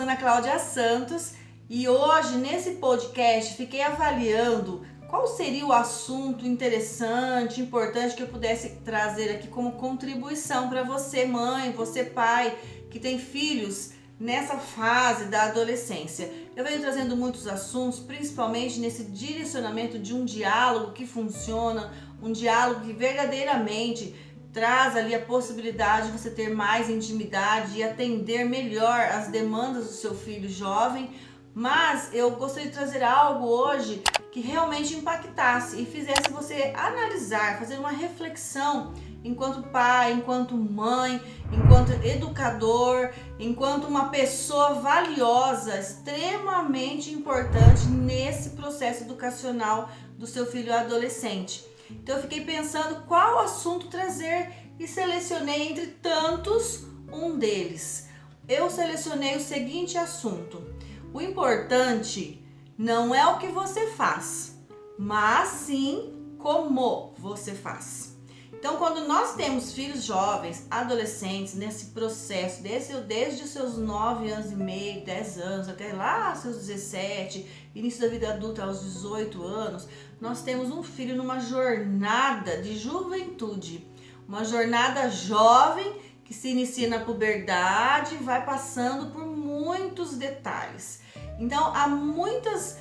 Ana Cláudia Santos e hoje nesse podcast fiquei avaliando qual seria o assunto interessante, importante que eu pudesse trazer aqui como contribuição para você, mãe, você, pai, que tem filhos nessa fase da adolescência. Eu venho trazendo muitos assuntos, principalmente nesse direcionamento de um diálogo que funciona, um diálogo que verdadeiramente traz ali a possibilidade de você ter mais intimidade e atender melhor as demandas do seu filho jovem. Mas eu gostaria de trazer algo hoje que realmente impactasse e fizesse você analisar, fazer uma reflexão enquanto pai, enquanto mãe, enquanto educador, enquanto uma pessoa valiosa, extremamente importante nesse processo educacional do seu filho adolescente. Então eu fiquei pensando qual assunto trazer e selecionei entre tantos um deles. Eu selecionei o seguinte assunto: o importante não é o que você faz, mas sim como você faz. Então, quando nós temos filhos jovens, adolescentes, nesse processo, desde os seus 9 anos e meio, 10 anos, até lá seus 17, início da vida adulta aos 18 anos, nós temos um filho numa jornada de juventude, uma jornada jovem que se inicia na puberdade e vai passando por muitos detalhes. Então, há muitas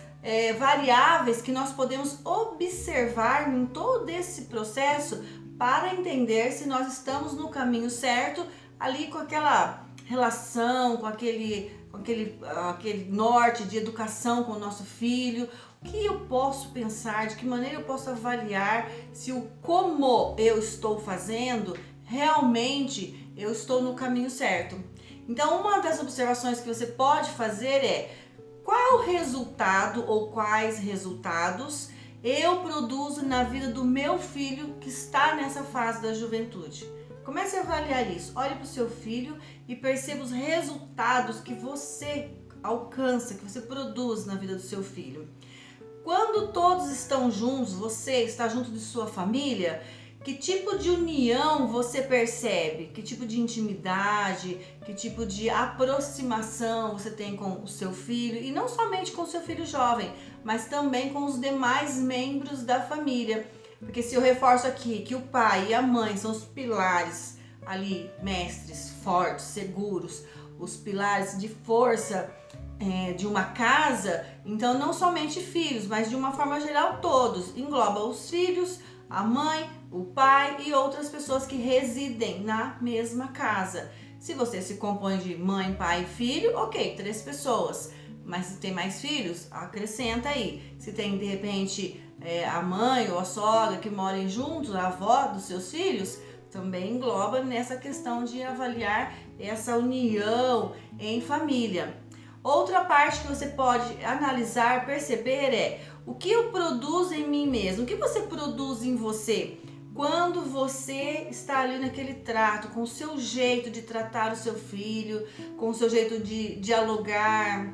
variáveis que nós podemos observar em todo esse processo para entender se nós estamos no caminho certo, ali com aquela relação, com aquele norte de educação com o nosso filho. O que eu posso pensar, de que maneira eu posso avaliar se o como eu estou fazendo, realmente eu estou no caminho certo. Então, uma das observações que você pode fazer é: qual resultado ou quais resultados eu produzo na vida do meu filho que está nessa fase da juventude? Comece a avaliar isso. Olhe para o seu filho e perceba os resultados que você alcança, que você produz na vida do seu filho. Quando todos estão juntos, você está junto de sua família, que tipo de união você percebe? Que tipo de intimidade, que tipo de aproximação você tem com o seu filho? E não somente com o seu filho jovem, mas também com os demais membros da família. Porque se eu reforço aqui que o pai e a mãe são os pilares ali, mestres, fortes, seguros, os pilares de força de uma casa, então não somente filhos, mas de uma forma geral todos. Engloba os filhos, a mãe, o pai e outras pessoas que residem na mesma casa. Se você se compõe de mãe, pai e filho, ok, 3 pessoas. Mas se tem mais filhos, acrescenta aí. Se tem de repente a mãe ou a sogra que morem juntos, a avó dos seus filhos, também engloba nessa questão de avaliar essa união em família. Outra parte que você pode analisar, perceber é: o que eu produzo em mim mesmo? O que você produz em você? Quando você está ali naquele trato, com o seu jeito de tratar o seu filho, com o seu jeito de dialogar,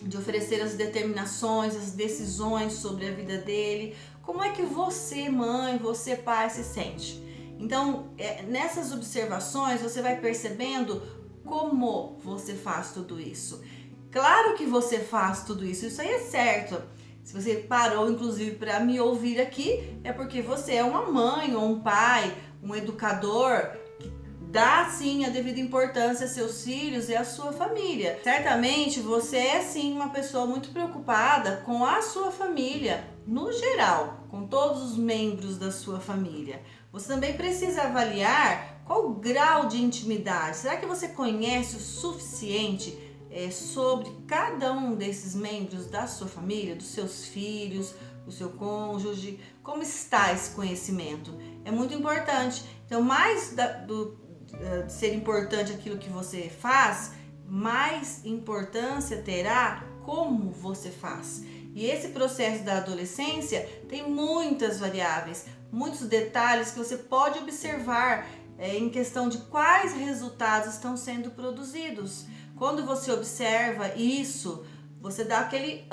de oferecer as determinações, as decisões sobre a vida dele, como é que você, mãe, você, pai, se sente? Então, nessas observações, você vai percebendo como você faz tudo isso. Claro que você faz tudo isso, isso aí é certo. Se você parou, inclusive, para me ouvir aqui, é porque você é uma mãe ou um pai, um educador que dá, sim, a devida importância a seus filhos e a sua família. Certamente, você é, sim, uma pessoa muito preocupada com a sua família, no geral, com todos os membros da sua família. Você também precisa avaliar qual o grau de intimidade. Será que você conhece o suficiente sobre cada um desses membros da sua família, dos seus filhos, do seu cônjuge? Como está esse conhecimento? É muito importante. Então, mais de ser importante aquilo que você faz, mais importância terá como você faz. E esse processo da adolescência tem muitas variáveis, muitos detalhes que você pode observar em questão de quais resultados estão sendo produzidos. Quando você observa isso, você dá aquele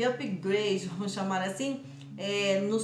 upgrade, vamos chamar assim,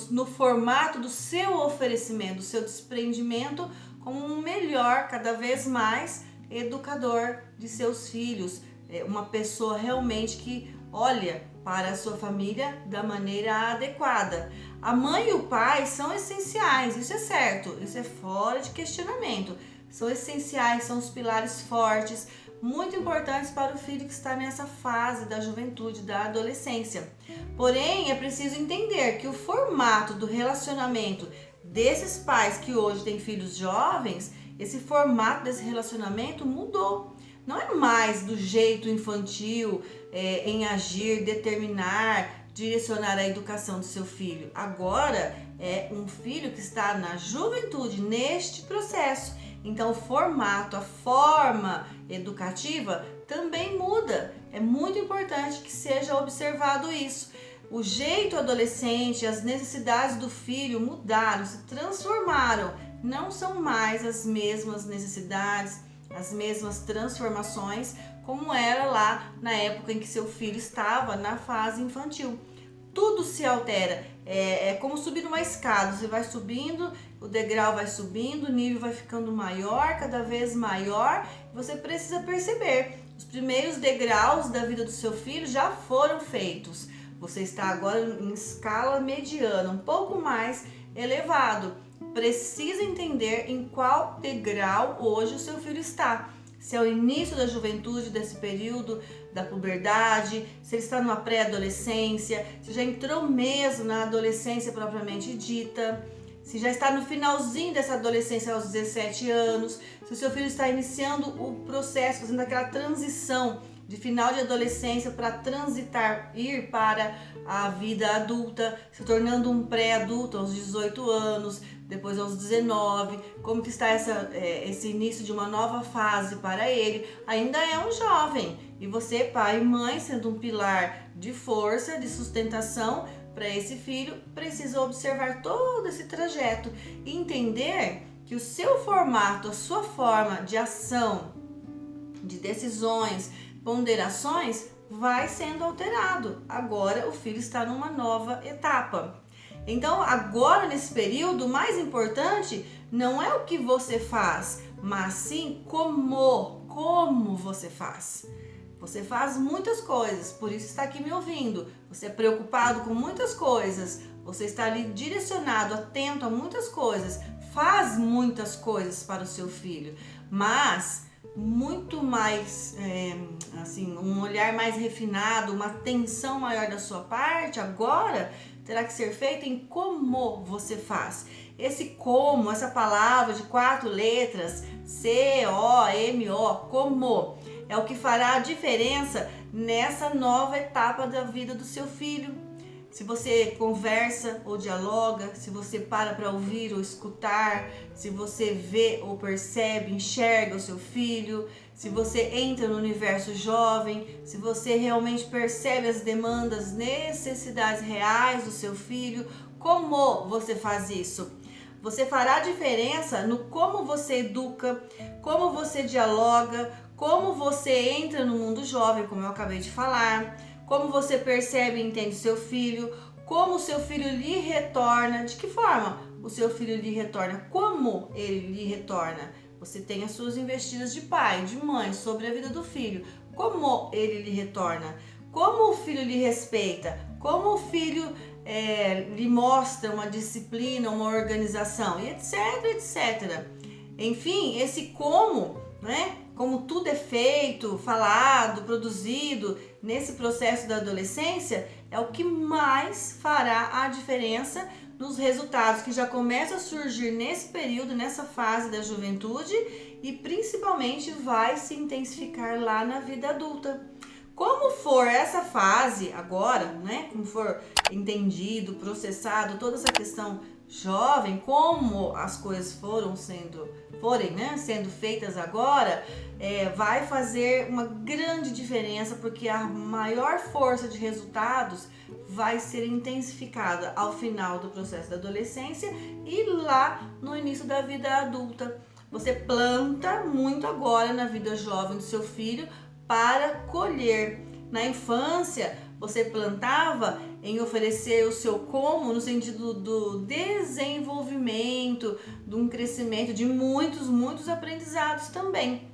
no formato do seu oferecimento, do seu desprendimento como um melhor, cada vez mais, educador de seus filhos, uma pessoa realmente que olha para a sua família da maneira adequada. A mãe e o pai são essenciais, isso é certo, isso é fora de questionamento. São essenciais, são os pilares fortes, muito importantes para o filho que está nessa fase da juventude, da adolescência. Porém, é preciso entender que o formato do relacionamento desses pais que hoje têm filhos jovens, esse formato desse relacionamento mudou. Não é mais do jeito infantil em agir, determinar, direcionar a educação do seu filho. Agora é um filho que está na juventude, neste processo. Então o formato, a forma educativa também muda. É muito importante que seja observado isso. O jeito adolescente, as necessidades do filho mudaram, se transformaram. Não são mais as mesmas necessidades, as mesmas transformações como era lá na época em que seu filho estava na fase infantil. Tudo se altera, é como subir uma escada, você vai subindo, o degrau vai subindo, o nível vai ficando maior, cada vez maior, você precisa perceber, os primeiros degraus da vida do seu filho já foram feitos, você está agora em escala mediana, um pouco mais elevado, precisa entender em qual degrau hoje o seu filho está. Se é o início da juventude, desse período da puberdade, se ele está numa pré-adolescência, se já entrou mesmo na adolescência propriamente dita, se já está no finalzinho dessa adolescência aos 17 anos, se o seu filho está iniciando o processo, fazendo aquela transição de final de adolescência para transitar, ir para a vida adulta, se tornando um pré-adulto aos 18 anos, depois aos 19, como que está esse início de uma nova fase para ele, ainda é um jovem, e você, pai e mãe, sendo um pilar de força, de sustentação para esse filho, precisa observar todo esse trajeto e entender que o seu formato, a sua forma de ação, de decisões, ponderações, vai sendo alterado. Agora o filho está numa nova etapa. Então, agora nesse período, o mais importante não é o que você faz, mas sim como você faz. Você faz muitas coisas, por isso está aqui me ouvindo. Você é preocupado com muitas coisas, você está ali direcionado, atento a muitas coisas, faz muitas coisas para o seu filho, mas muito mais, um olhar mais refinado, uma atenção maior da sua parte, agora terá que ser feita em como você faz. Esse como, essa palavra de 4 letras, C-O-M-O, como, é o que fará a diferença nessa nova etapa da vida do seu filho. Se você conversa ou dialoga, se você para ouvir ou escutar, se você vê ou percebe, enxerga o seu filho, se você entra no universo jovem, se você realmente percebe as demandas, necessidades reais do seu filho, como você faz isso? Você fará diferença no como você educa, como você dialoga, como você entra no mundo jovem, como eu acabei de falar, como você percebe e entende seu filho, como o seu filho lhe retorna, de que forma o seu filho lhe retorna, como ele lhe retorna. Você tem as suas investidas de pai, de mãe, sobre a vida do filho, como ele lhe retorna, como o filho lhe respeita, como o filho lhe mostra uma disciplina, uma organização, e etc, etc. Enfim, esse como, né? Como tudo é feito, falado, produzido nesse processo da adolescência, é o que mais fará a diferença nos resultados que já começam a surgir nesse período, nessa fase da juventude e principalmente vai se intensificar lá na vida adulta. Como for essa fase agora, né? Como for entendido, processado, toda essa questão jovem, como as coisas forem sendo feitas agora, vai fazer uma grande diferença, porque a maior força de resultados vai ser intensificada ao final do processo da adolescência e lá no início da vida adulta. Você planta muito agora na vida jovem do seu filho para colher. Na infância, você plantava em oferecer o seu como no sentido do desenvolvimento, de um crescimento, de muitos aprendizados também.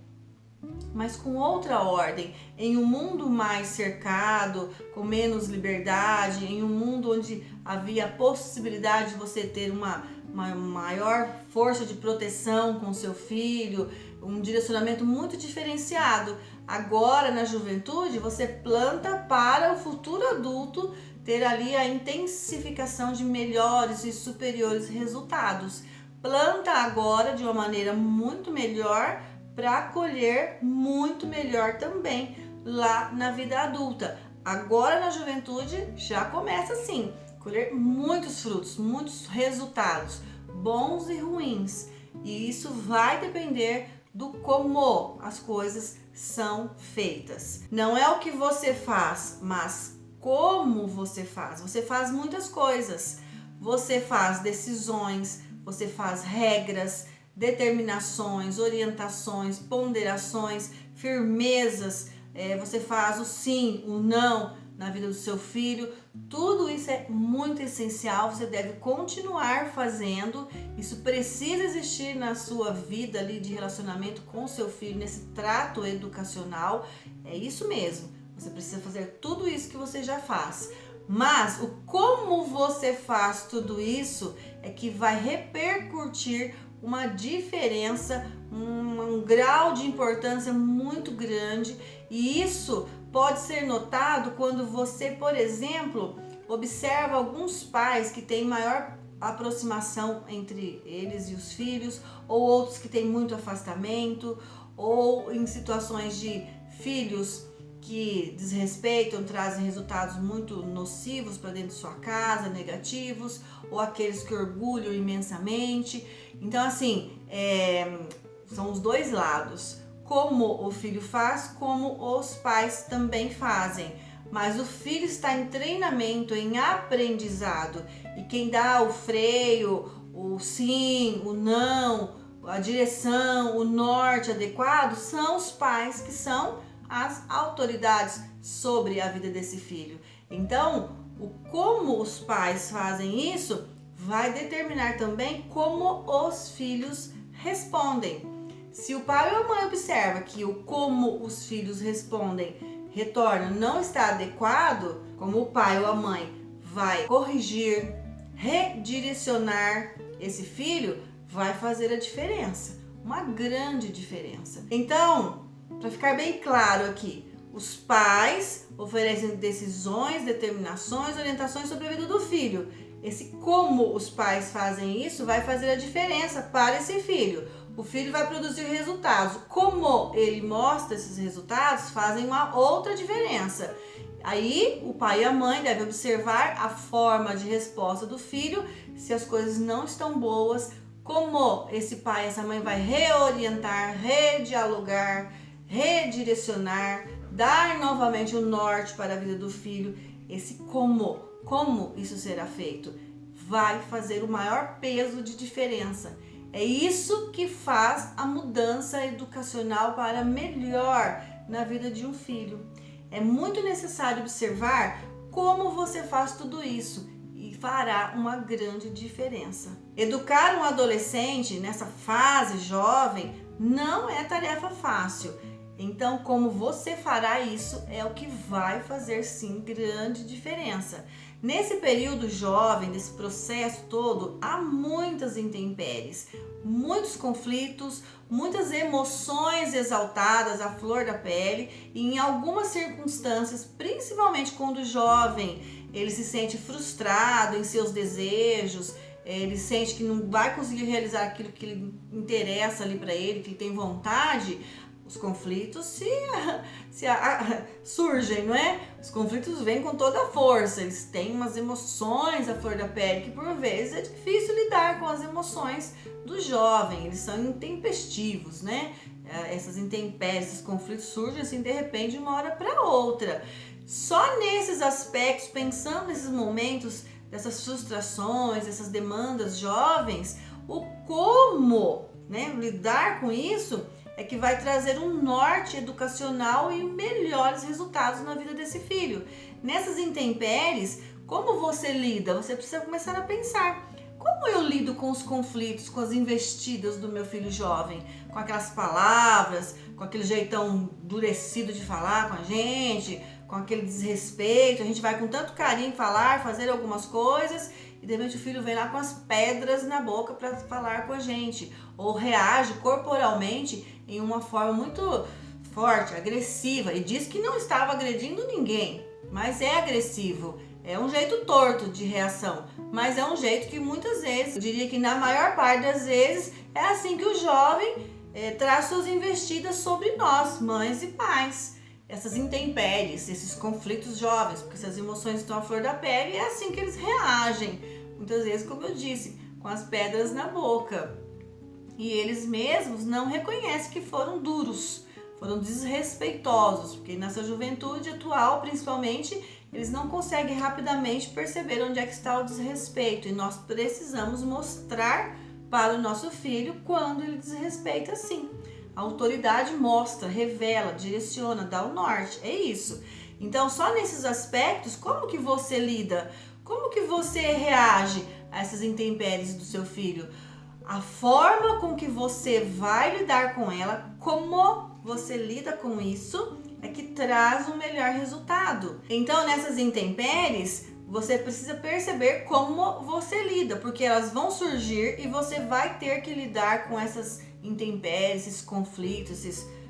mas com outra ordem, em um mundo mais cercado, com menos liberdade, em um mundo onde havia a possibilidade de você ter uma maior força de proteção com seu filho, um direcionamento muito diferenciado. Agora, na juventude, você planta para o futuro adulto ter ali a intensificação de melhores e superiores resultados. Planta agora de uma maneira muito melhor para colher muito melhor também lá na vida adulta. Agora na juventude já começa assim, colher muitos frutos, muitos resultados, bons e ruins. E isso vai depender do como as coisas são feitas. Não é o que você faz, mas como você faz. Você faz muitas coisas. Você faz decisões, você faz regras, determinações, orientações, ponderações, firmezas. Você faz o sim, o não na vida do seu filho. Tudo isso é muito essencial, você deve continuar fazendo. Isso precisa existir na sua vida ali de relacionamento com o seu filho, nesse trato educacional. É isso mesmo, você precisa fazer tudo isso que você já faz. Mas o como você faz tudo isso é que vai repercutir uma diferença, um grau de importância muito grande, e isso pode ser notado quando você, por exemplo, observa alguns pais que têm maior aproximação entre eles e os filhos, ou outros que têm muito afastamento, ou em situações de filhos que desrespeitam, trazem resultados muito nocivos para dentro de sua casa, negativos, ou aqueles que orgulham imensamente. Então, assim, são os dois lados. Como o filho faz, como os pais também fazem. Mas o filho está em treinamento, em aprendizado. E quem dá o freio, o sim, o não, a direção, o norte adequado, são os pais, que são as autoridades sobre a vida desse filho. Então, o como os pais fazem isso vai determinar também como os filhos respondem. Se o pai ou a mãe observa que o como os filhos respondem, retorno, não está adequado, como o pai ou a mãe vai corrigir, redirecionar esse filho, vai fazer a diferença, uma grande diferença. Então, para ficar bem claro aqui, os pais oferecem decisões, determinações, orientações sobre a vida do filho. Esse como os pais fazem isso vai fazer a diferença para esse filho. O filho vai produzir resultados. Como ele mostra esses resultados, fazem uma outra diferença. Aí o pai e a mãe devem observar a forma de resposta do filho, se as coisas não estão boas, como esse pai e essa mãe vai reorientar, redialogar, redirecionar, dar novamente o norte para a vida do filho. Esse como isso será feito, vai fazer o maior peso de diferença. É isso que faz a mudança educacional para melhor na vida de um filho. É muito necessário observar como você faz tudo isso e fará uma grande diferença. Educar um adolescente nessa fase jovem não é tarefa fácil. Então, como você fará isso é o que vai fazer sim grande diferença. Nesse período jovem, desse processo todo, há muitas intempéries, muitos conflitos, muitas emoções exaltadas à flor da pele, e em algumas circunstâncias, principalmente quando o jovem ele se sente frustrado em seus desejos, ele sente que não vai conseguir realizar aquilo que lhe interessa ali para ele, que ele tem vontade. Os conflitos surgem, não é? Os conflitos vêm com toda a força, eles têm umas emoções à flor da pele, que por vezes é difícil lidar com as emoções do jovem, eles são intempestivos, né? Essas intempéries, esses conflitos surgem assim de repente de uma hora para outra. Só nesses aspectos, pensando nesses momentos, dessas frustrações, essas demandas jovens, o como, né, lidar com isso é que vai trazer um norte educacional e melhores resultados na vida desse filho. Nessas intempéries, como você lida? Você precisa começar a pensar. Como eu lido com os conflitos, com as investidas do meu filho jovem? Com aquelas palavras, com aquele jeitão endurecido de falar com a gente, com aquele desrespeito. A gente vai com tanto carinho falar, fazer algumas coisas e de repente o filho vem lá com as pedras na boca para falar com a gente, ou reage corporalmente em uma forma muito forte, agressiva, e diz que não estava agredindo ninguém, mas é agressivo. É um jeito torto de reação, mas é um jeito que muitas vezes, eu diria que na maior parte das vezes, é assim que o jovem traz suas investidas sobre nós, mães e pais. Essas intempéries, esses conflitos jovens, porque essas emoções estão à flor da pele, é assim que eles reagem. Muitas vezes, como eu disse, com as pedras na boca. E eles mesmos não reconhecem que foram duros, foram desrespeitosos, porque nessa juventude atual, principalmente, eles não conseguem rapidamente perceber onde é que está o desrespeito. E nós precisamos mostrar para o nosso filho quando ele desrespeita sim. A autoridade mostra, revela, direciona, dá o norte, é isso. Então, só nesses aspectos, como que você lida? Como que você reage a essas intempéries do seu filho? A forma com que você vai lidar com ela, como você lida com isso, é que traz um melhor resultado. Então, nessas intempéries, você precisa perceber como você lida, porque elas vão surgir e você vai ter que lidar com essas intempéries, esses conflitos,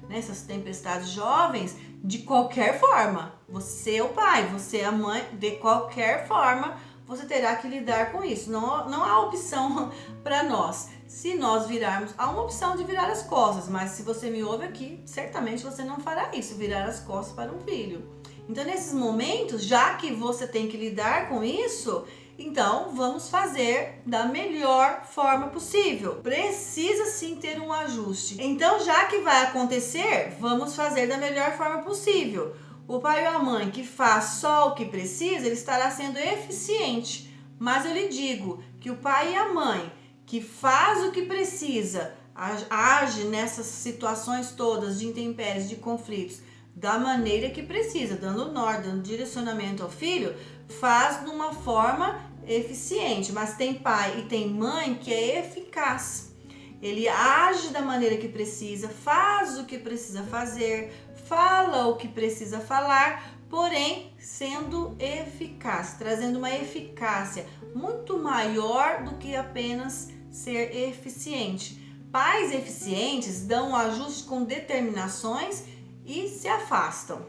essas tempestades jovens de qualquer forma. Você é o pai, você é a mãe, de qualquer forma você terá que lidar com isso. Não há opção para nós. Se nós virarmos, há uma opção de virar as costas, mas se você me ouve aqui, certamente você não fará isso, virar as costas para um filho. Então, nesses momentos, já que você tem que lidar com isso, então vamos fazer da melhor forma possível. Precisa sim ter um ajuste. Então, já que vai acontecer, vamos fazer da melhor forma possível. O pai ou a mãe que faz só o que precisa, ele estará sendo eficiente. Mas eu lhe digo que o pai e a mãe que faz o que precisa, age nessas situações todas de intempéries, de conflitos, da maneira que precisa, dando norte, dando direcionamento ao filho, faz de uma forma eficiente. Mas tem pai e tem mãe que é eficaz. Ele age da maneira que precisa, faz o que precisa fazer, fala o que precisa falar, porém sendo eficaz, trazendo uma eficácia muito maior do que apenas ser eficiente. Pais eficientes dão ajustes com determinações e se afastam.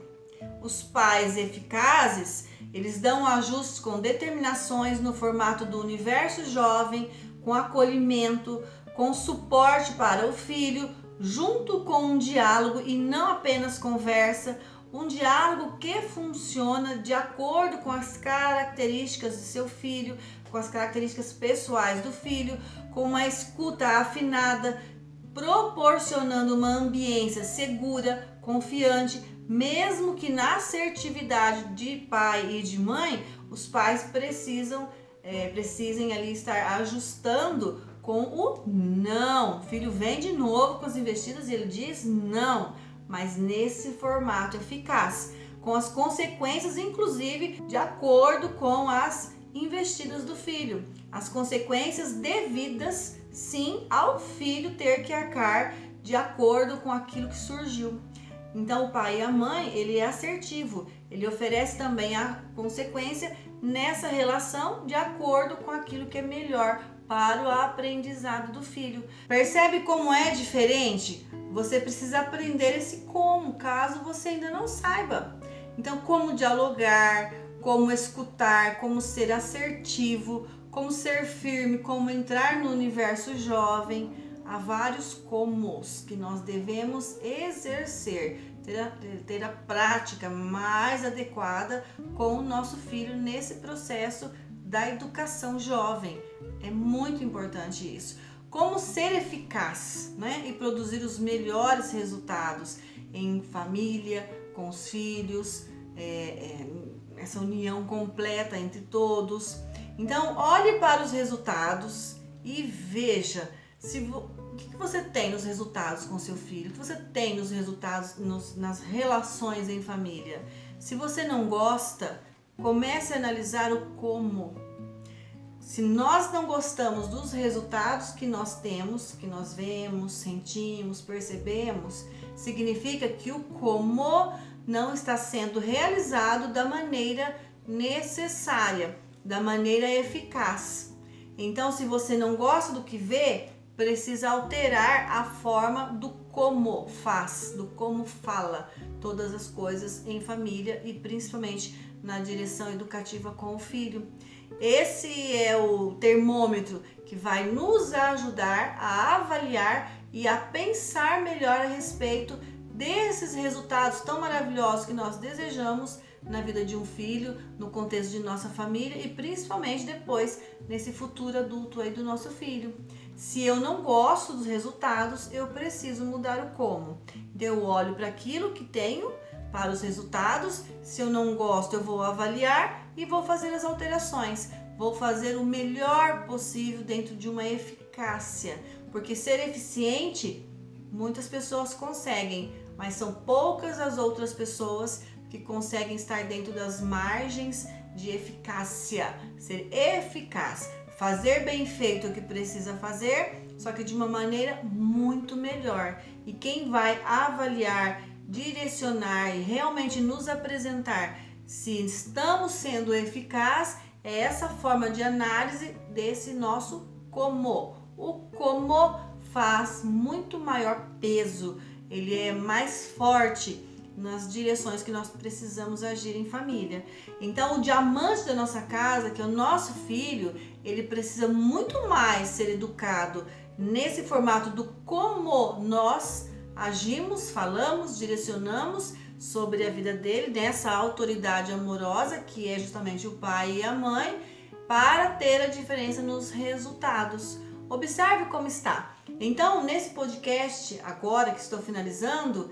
Os pais eficazes, eles dão ajustes com determinações no formato do universo jovem, com acolhimento, com suporte para o filho, junto com um diálogo e não apenas conversa, um diálogo que funciona de acordo com as características do seu filho, com as características pessoais do filho, com uma escuta afinada, proporcionando uma ambiência segura, confiante, mesmo que na assertividade de pai e de mãe, os pais precisem ali estar ajustando com o não. O filho vem de novo com as investidas e ele diz não, mas nesse formato eficaz, com as consequências, inclusive, de acordo com as investidas do filho. As consequências devidas, sim, ao filho ter que arcar de acordo com aquilo que surgiu. Então, o pai e a mãe, ele é assertivo, ele oferece também a consequência nessa relação de acordo com aquilo que é melhor para o aprendizado do filho. Percebe como é diferente? Você precisa aprender esse como, caso você ainda não saiba. Então, como dialogar, como escutar, como ser assertivo, como ser firme, como entrar no universo jovem. Há vários comos que nós devemos exercer, ter a prática mais adequada com o nosso filho nesse processo da educação jovem. É muito importante isso. Como ser eficaz, né? E produzir os melhores resultados em família, com os filhos, essa união completa entre todos. Então, olhe para os resultados e veja o que você tem nos resultados com seu filho, o que você tem nos resultados nas relações em família. Se você não gosta, comece a analisar o como. Se nós não gostamos dos resultados que nós temos, que nós vemos, sentimos, percebemos, significa que o como não está sendo realizado da maneira necessária, da maneira eficaz. Então, se você não gosta do que vê, precisa alterar a forma do como faz, do como fala todas as coisas em família e principalmente na direção educativa com o filho. Esse é o termômetro que vai nos ajudar a avaliar e a pensar melhor a respeito desses resultados tão maravilhosos que nós desejamos na vida de um filho, no contexto de nossa família e principalmente depois nesse futuro adulto aí do nosso filho. Se eu não gosto dos resultados, eu preciso mudar o como. Então eu olho para aquilo que tenho, para os resultados. Se eu não gosto, eu vou avaliar e vou fazer as alterações. Vou fazer o melhor possível dentro de uma eficácia, porque ser eficiente muitas pessoas conseguem, mas são poucas as outras pessoas que conseguem estar dentro das margens de eficácia, ser eficaz, fazer bem feito o que precisa fazer, só que de uma maneira muito melhor. E quem vai avaliar, direcionar e realmente nos apresentar se estamos sendo eficazes é essa forma de análise desse nosso como. O como faz muito maior peso, ele é mais forte nas direções que nós precisamos agir em família. Então o diamante da nossa casa, que é o nosso filho, ele precisa muito mais ser educado nesse formato do como nós agimos, falamos, direcionamos sobre a vida dele, nessa autoridade amorosa que é justamente o pai e a mãe, para ter a diferença nos resultados. Observe como está. Então, nesse podcast, agora que estou finalizando,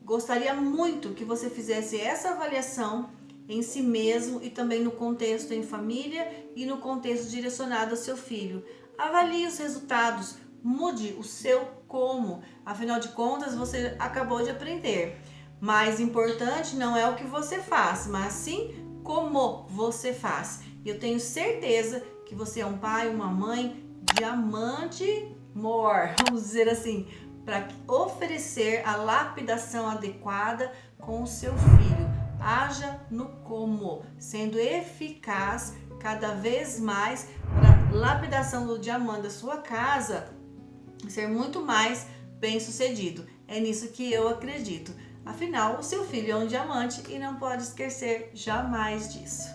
gostaria muito que você fizesse essa avaliação em si mesmo e também no contexto em família e no contexto direcionado ao seu filho. Avalie os resultados, mude o seu como. Afinal de contas, você acabou de aprender. Mais importante não é o que você faz, mas sim como você faz. E eu tenho certeza que você é um pai, uma mãe diamante more, vamos dizer assim, para oferecer a lapidação adequada com o seu filho. Haja no como, sendo eficaz cada vez mais para a lapidação do diamante da sua casa ser muito mais bem sucedido. É nisso que eu acredito. Afinal, o seu filho é um diamante e não pode esquecer jamais disso.